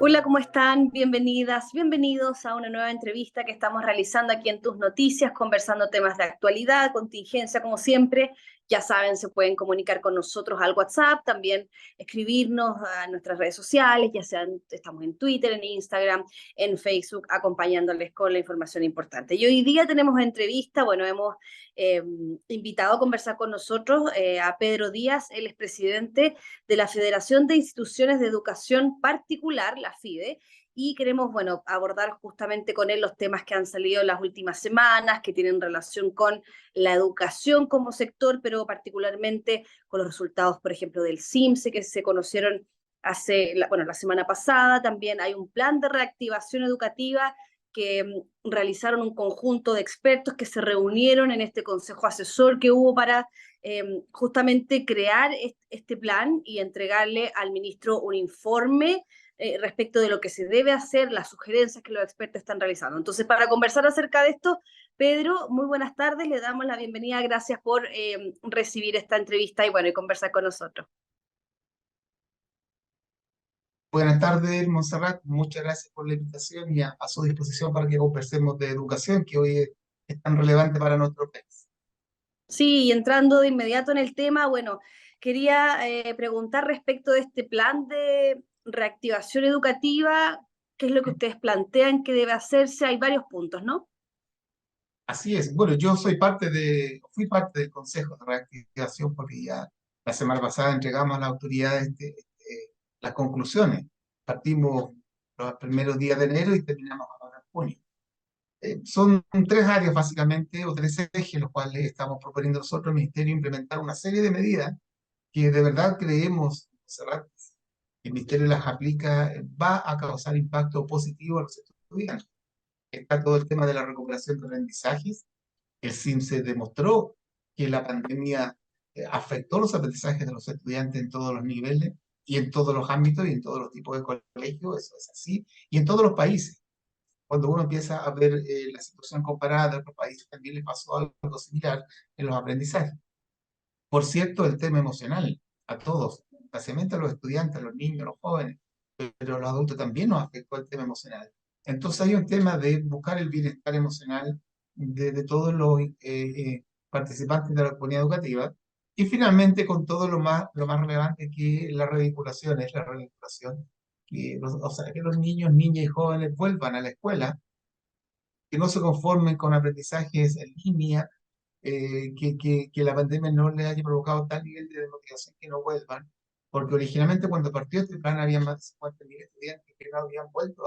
Hola, ¿cómo están? Bienvenidas, bienvenidos a una nueva entrevista que estamos realizando aquí en Tus Noticias, conversando temas de actualidad, contingencia, como siempre. Ya saben, se pueden comunicar con nosotros al WhatsApp, también escribirnos a nuestras redes sociales, ya sean, estamos en Twitter, en Instagram, en Facebook, acompañándoles con la información importante. Y hoy día tenemos entrevista, bueno, hemos eh, invitado a conversar con nosotros a Pedro Díaz, él es presidente de la Federación de Instituciones de Educación Particular, la FIDE, y queremos, bueno, abordar justamente con él los temas que han salido en las últimas semanas, que tienen relación con la educación como sector, pero particularmente con los resultados, por ejemplo, del CIMSE, que se conocieron la semana pasada. También hay un plan de reactivación educativa que realizaron un conjunto de expertos que se reunieron en este consejo asesor que hubo para justamente crear este plan y entregarle al ministro un informe respecto de lo que se debe hacer, las sugerencias que los expertos están realizando. Entonces, para conversar acerca de esto, Pedro, muy buenas tardes, le damos la bienvenida, gracias por recibir esta entrevista y bueno, y conversar con nosotros. Buenas tardes, Montserrat. Muchas gracias por la invitación y a su disposición para que conversemos de educación, que hoy es tan relevante para nuestro país. Sí, y entrando de inmediato en el tema, bueno, quería preguntar respecto de este plan de reactivación educativa, ¿qué es lo que ustedes plantean que debe hacerse? Hay varios puntos, ¿no? Así es. Bueno, fui parte del Consejo de Reactivación porque ya la semana pasada entregamos a las autoridades las conclusiones. Partimos los primeros días de enero y terminamos ahora en junio. Son tres áreas básicamente, o tres ejes, los cuales estamos proponiendo nosotros, el Ministerio, implementar una serie de medidas que de verdad creemos, Montserrat, el Ministerio las aplica, va a causar impacto positivo a los estudiantes. Está todo el tema de la recuperación de aprendizajes. El CIMSE demostró que la pandemia afectó los aprendizajes de los estudiantes en todos los niveles y en todos los ámbitos y en todos los tipos de colegios, eso es así, y en todos los países. Cuando uno empieza a ver la situación comparada de otros países, también le pasó algo similar en los aprendizajes. Por cierto, el tema emocional, a todos, especialmente a los estudiantes, a los niños, a los jóvenes, pero a los adultos también nos afectó el tema emocional. Entonces hay un tema de buscar el bienestar emocional de todos los participantes de la comunidad educativa y finalmente con todo lo más relevante que la revinculación, es la revinculación, o sea, que los niños, niñas y jóvenes vuelvan a la escuela, que no se conformen con aprendizajes en línea, que la pandemia no le haya provocado tal nivel de desmotivación que no vuelvan, porque originalmente cuando partió este plan había más de 50.000 estudiantes que no habían vuelto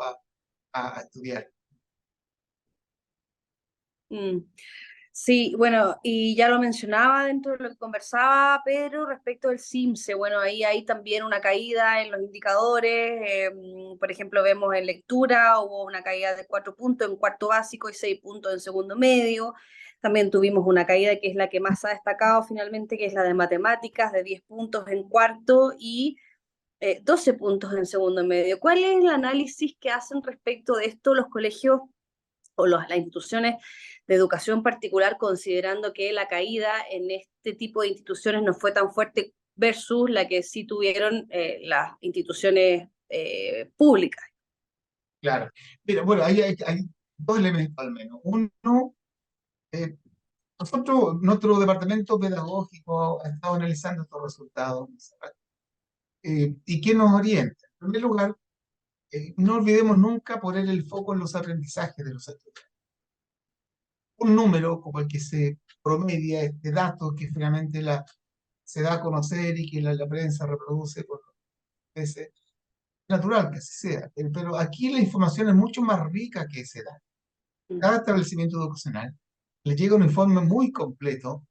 a estudiar. Mm. Sí, bueno, y ya lo mencionaba dentro de lo que conversaba Pedro respecto del CIMSE. Bueno, ahí hay también una caída en los indicadores. Por ejemplo, vemos en lectura, hubo una caída de 4 puntos en cuarto básico y 6 puntos en segundo medio. También tuvimos una caída que es la que más ha destacado finalmente, que es la de matemáticas, de 10 puntos en cuarto y 12 puntos en segundo medio. ¿Cuál es el análisis que hacen respecto de esto los colegios o las instituciones de educación particular, considerando que la caída en este tipo de instituciones no fue tan fuerte versus la que sí tuvieron las instituciones públicas? Claro. Mira, bueno, ahí hay dos elementos al menos. Uno, eh, nuestro departamento pedagógico ha estado analizando estos resultados. ¿Y qué nos orienta? En primer lugar, no olvidemos nunca poner el foco en los aprendizajes de los estudiantes. Un número como el que se promedia, este dato que finalmente se da a conocer y que la prensa reproduce por veces, natural que así sea. Pero aquí la información es mucho más rica que ese dato. Mm. Cada establecimiento educacional le llega un informe muy completo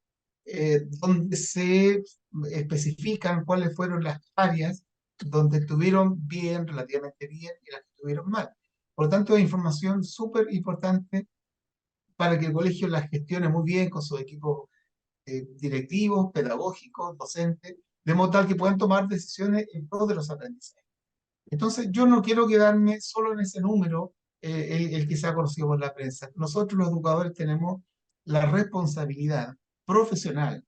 donde se especifican cuáles fueron las áreas donde estuvieron bien, relativamente bien, y las que estuvieron mal. Por lo tanto, es información súper importante para que el colegio la gestione muy bien con sus equipos directivos, pedagógicos, docentes, de modo tal que puedan tomar decisiones en pro de los aprendizajes. Entonces, yo no quiero quedarme solo en ese número, el que se ha conocido por la prensa. Nosotros los educadores tenemos la responsabilidad profesional,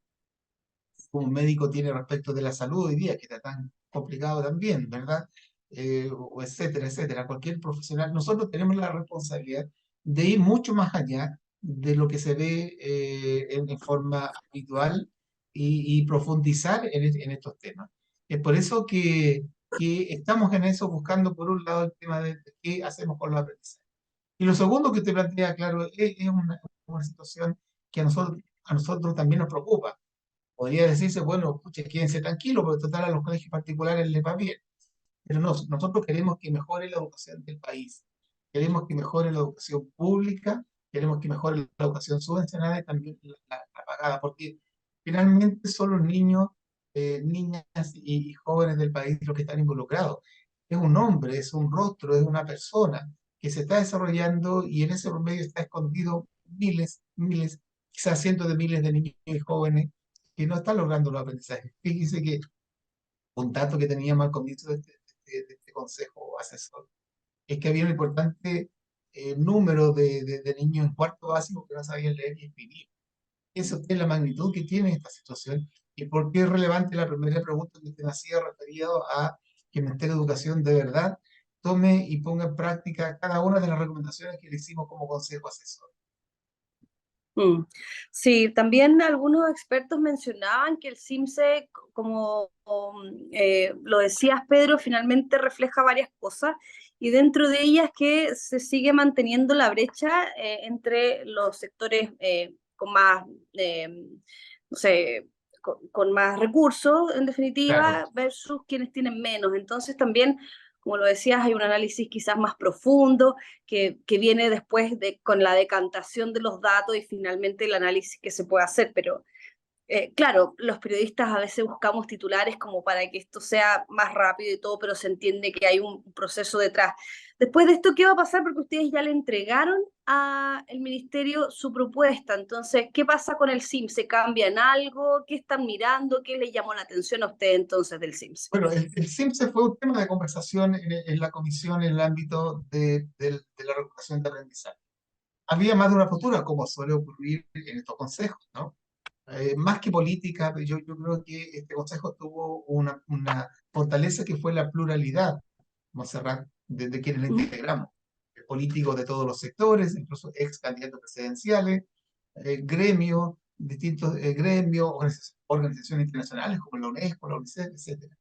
como un médico tiene respecto de la salud hoy día, que está tan complicado también, ¿verdad? o etcétera, etcétera, cualquier profesional, nosotros tenemos la responsabilidad de ir mucho más allá de lo que se ve en forma habitual y profundizar en estos temas. Es por eso que estamos en eso buscando, por un lado, el tema de qué hacemos con los aprendizajes. Y lo segundo que te plantea, claro, es una situación que a nosotros también nos preocupa. Podría decirse, bueno, pucha, quédense tranquilos, porque total a los colegios particulares les va bien. Pero no, nosotros queremos que mejore la educación del país. Queremos que mejore la educación pública, queremos que mejore la educación subvencionada y también la pagada, porque finalmente son los niños, niñas y jóvenes del país los que están involucrados. Es un hombre, es un rostro, es una persona que se está desarrollando y en ese medio está escondido miles, miles, quizás cientos de miles de niños y jóvenes que no están logrando los aprendizajes. Fíjense que un dato que teníamos al comienzo de este consejo asesor es que había un importante número de niños en cuarto básico que no sabían leer y escribir. Eso es la magnitud que tiene esta situación y por qué es relevante la primera pregunta que usted me hacía referido a que el Ministerio de Educación de verdad tome y ponga en práctica cada una de las recomendaciones que le hicimos como consejo asesor. Mm. Sí, también algunos expertos mencionaban que el CIMSE, como lo decías, Pedro, finalmente refleja varias cosas y dentro de ellas que se sigue manteniendo la brecha entre los sectores con más, no sé, con más recursos, en Claro, definitiva, versus quienes tienen menos. Entonces también, como lo decías, hay un análisis quizás más profundo que viene después con la decantación de los datos y finalmente el análisis que se puede hacer, pero claro, los periodistas a veces buscamos titulares como para que esto sea más rápido y todo, pero se entiende que hay un proceso detrás. Después de esto, ¿qué va a pasar? Porque ustedes ya le entregaron al ministerio su propuesta. Entonces, ¿qué pasa con el SIM? ¿Se cambia en algo? ¿Qué están mirando? ¿Qué le llamó la atención a usted entonces del SIMS? bueno, el CIMSE fue un tema de conversación en la comisión en el ámbito de la recuperación de aprendizaje. Había más de una postura, como suele ocurrir en estos consejos, ¿no? Más que política, yo creo que este consejo tuvo una fortaleza que fue la pluralidad, Montserrat, de quienes la ¿Mm? integramos. Políticos de todos los sectores, incluso ex candidatos presidenciales, gremios, distintos gremios, organizaciones internacionales como la UNESCO, la UNICEF, etcétera.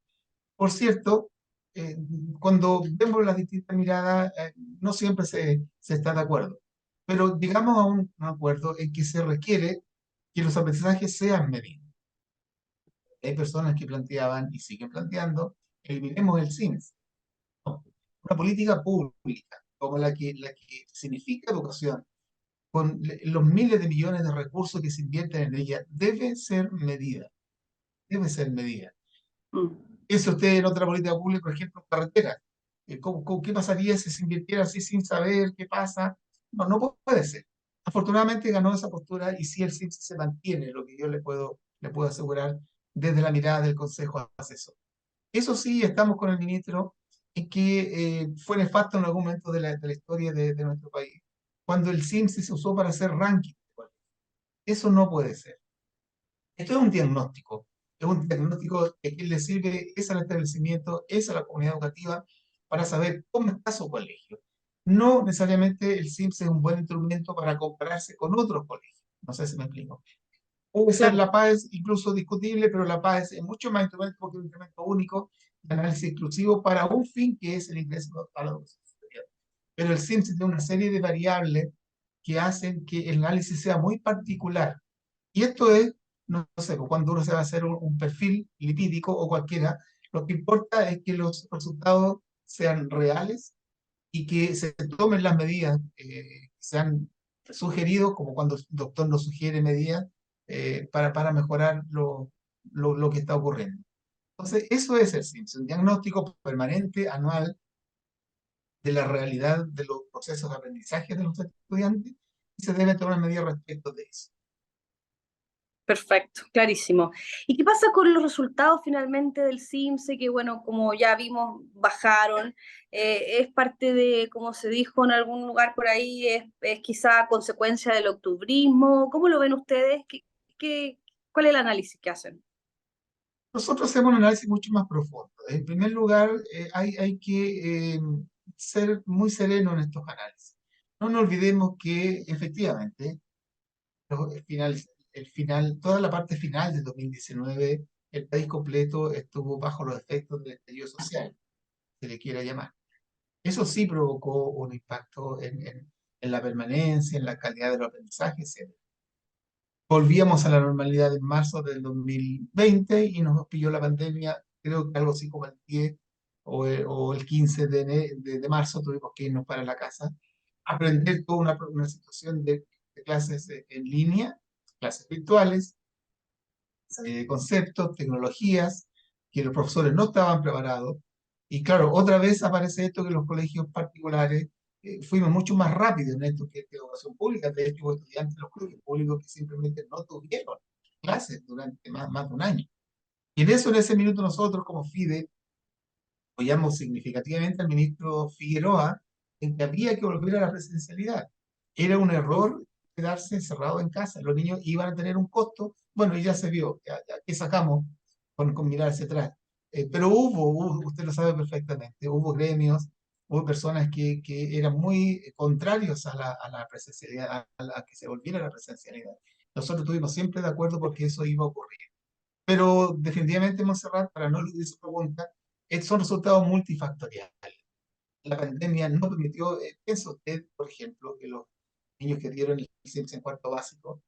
Por cierto, eh, cuando vemos las distintas miradas, no siempre se está de acuerdo, pero llegamos a un acuerdo en que se requiere que los aprendizajes sean medidos. Hay personas que planteaban y siguen planteando, eliminemos el CINES. No. Una política pública como la que significa educación, con los miles de millones de recursos que se invierten en ella, debe ser medida, debe ser medida. Mm. Piense usted en otra política pública, por ejemplo, carretera. ¿Qué pasaría si se invirtiera así sin saber qué pasa? No, no puede ser. Afortunadamente ganó esa postura y si el CIPS se mantiene, lo que yo le puedo asegurar desde la mirada del Consejo Asesor. Eso sí, estamos con el ministro en que fue nefasto en algún momento de la historia de nuestro país, cuando el CIMS se usó para hacer ranking. Eso no puede ser. Esto es un diagnóstico que a quien le sirve es al establecimiento, es a la comunidad educativa para saber cómo está su colegio. No necesariamente el CIMS es un buen instrumento para compararse con otros colegios. No sé si me explico. Puede ser Claro. la PAES incluso discutible, pero la PAES es mucho más instrumento porque es un instrumento único de análisis exclusivo para un fin que es el ingreso a la educación superior. Pero el CIMS tiene una serie de variables que hacen que el análisis sea muy particular. Y esto es, no sé, pues, cuando uno se va a hacer un perfil lipídico o cualquiera, lo que importa es que los resultados sean reales y que se tomen las medidas que se han sugerido, como cuando el doctor nos sugiere medidas para mejorar lo que está ocurriendo. Entonces, eso es el CIMS, un diagnóstico permanente, anual, de la realidad de los procesos de aprendizaje de los estudiantes y se debe tomar medidas respecto de eso. Perfecto, clarísimo. ¿Y qué pasa con los resultados finalmente del CIMSE? Que bueno, como ya vimos, bajaron. Es parte de, como se dijo en algún lugar por ahí, es quizá consecuencia del octubrismo. ¿Cómo lo ven ustedes? ¿Cuál es el análisis que hacen? Nosotros hacemos un análisis mucho más profundo. En primer lugar, hay que ser muy sereno en estos análisis. No nos olvidemos que efectivamente toda la parte final del 2019, el país completo estuvo bajo los efectos del estallido social, se le quiera llamar. Eso sí provocó un impacto en la permanencia, en la calidad de los aprendizajes, etc. Volvíamos a la normalidad en marzo del 2020 y nos pilló la pandemia, creo que algo así como el 10 o el 15 de marzo tuvimos que irnos para la casa, aprender toda una situación de clases en línea, clases virtuales, conceptos, tecnologías, que los profesores no estaban preparados. Y claro, otra vez aparece esto que los colegios particulares fuimos mucho más rápidos en esto que educación pública. De hecho, hubo estudiantes de los colegios públicos que simplemente no tuvieron clases durante más de un año. Y en eso, en ese minuto, nosotros como FIDE apoyamos significativamente al ministro Figueroa en que había que volver a la presencialidad. Era un error quedarse encerrado en casa. Los niños iban a tener un costo, bueno, y ya se vio, ¿qué sacamos con mirar hacia atrás? Pero usted lo sabe perfectamente, hubo gremios, hubo personas que eran muy contrarios a la presencialidad, a que se volviera a la presencialidad. Nosotros estuvimos siempre de acuerdo porque eso iba a ocurrir. Pero definitivamente, Montserrat, para no eludir su pregunta, son resultados multifactoriales. La pandemia no permitió, piensa usted, por ejemplo, que los niños que dieron el CIEPS en cuarto básico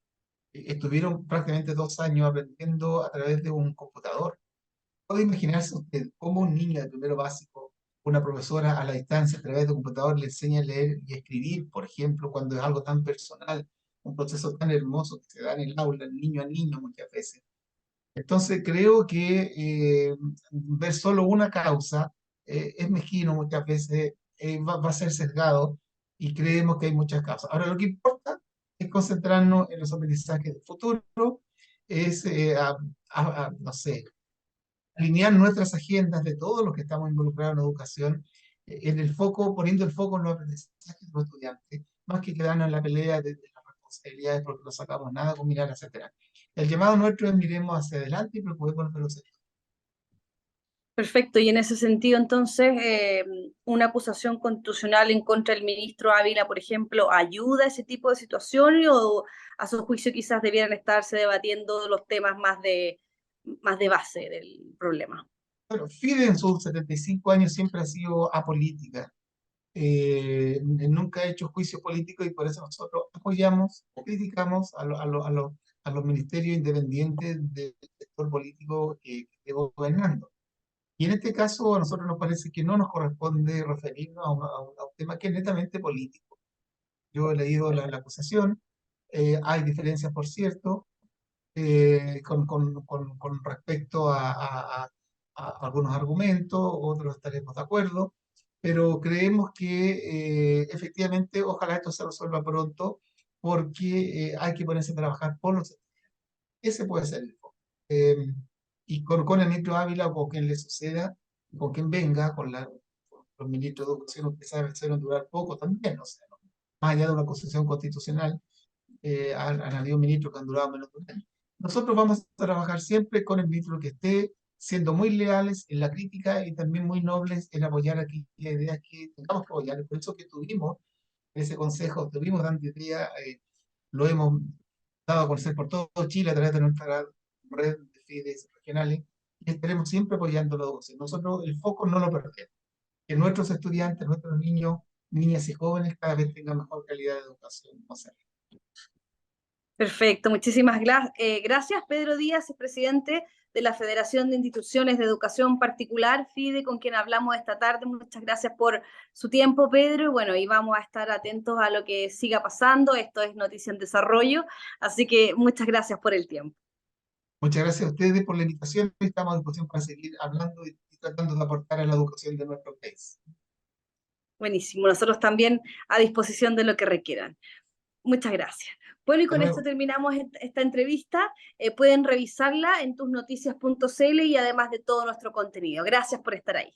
estuvieron prácticamente 2 años aprendiendo a través de un computador. ¿Puede imaginarse usted cómo un niño de primero básico, una profesora a la distancia a través de un computador le enseña a leer y escribir, por ejemplo, cuando es algo tan personal, un proceso tan hermoso que se da en el aula, niño a niño muchas veces? Entonces creo que ver solo una causa es mezquino muchas veces, va a ser sesgado y creemos que hay muchas causas. Ahora lo que importa es concentrarnos en los aprendizajes del futuro, es, no sé, alinear nuestras agendas de todos los que estamos involucrados en educación, en el foco, poniendo el foco en los aprendizajes de los estudiantes, más que quedarnos en la pelea de las responsabilidades porque no sacamos nada con mirar hacia atrás. El llamado nuestro es miremos hacia adelante y preocupémonos de los estudiantes. Perfecto, y en ese sentido, entonces, una acusación constitucional en contra del ministro Ávila, por ejemplo, ¿ayuda a ese tipo de situaciones o a su juicio quizás debieran estarse debatiendo los temas más de base del problema? Bueno, FIDE en sus 75 años siempre ha sido apolítica, nunca ha hecho juicio político y por eso nosotros apoyamos o criticamos a los ministerios independientes del sector político que esté gobernando. Y en este caso, a nosotros nos parece que no nos corresponde referirnos a un tema que es netamente político. Yo he leído la acusación, hay diferencias, por cierto, con respecto a algunos argumentos, otros estaremos de acuerdo, pero creemos que efectivamente ojalá esto se resuelva pronto porque hay que ponerse a trabajar por los estudiantes. Ese puede ser el foco. Y con el ministro Ávila o con quien le suceda, con quien venga, con los ministros de educación, usted sabe, suelen durar poco también, o sea, ¿no? Más allá de una constitución constitucional, han habido ministros que han durado menos de un año. Nosotros vamos a trabajar siempre con el ministro que esté, siendo muy leales en la crítica y también muy nobles en apoyar aquellas ideas que tengamos que apoyar. Por eso que tuvimos ese consejo, tuvimos dando idea, lo hemos dado a conocer por todo Chile a través de nuestra red de FIDES regionales y estaremos siempre apoyando la educación. Nosotros el foco no lo perdemos, que nuestros estudiantes, nuestros niños, niñas y jóvenes cada vez tengan mejor calidad de educación. O sea, Perfecto, muchísimas gracias. Pedro Díaz es presidente de la Federación de Instituciones de Educación Particular, FIDE, con quien hablamos esta tarde. Muchas gracias por su tiempo, Pedro. Y bueno, y vamos a estar atentos a lo que siga pasando. Esto es Noticia en Desarrollo, así que muchas gracias por el tiempo. muchas gracias a ustedes por la invitación. Estamos a disposición para seguir hablando y tratando de aportar a la educación de nuestro país. Buenísimo, nosotros también a disposición de lo que requieran. Muchas gracias. Bueno, y Hasta con esto luego. terminamos esta entrevista. Pueden revisarla en tusnoticias.cl y además de todo nuestro contenido. Gracias por estar ahí.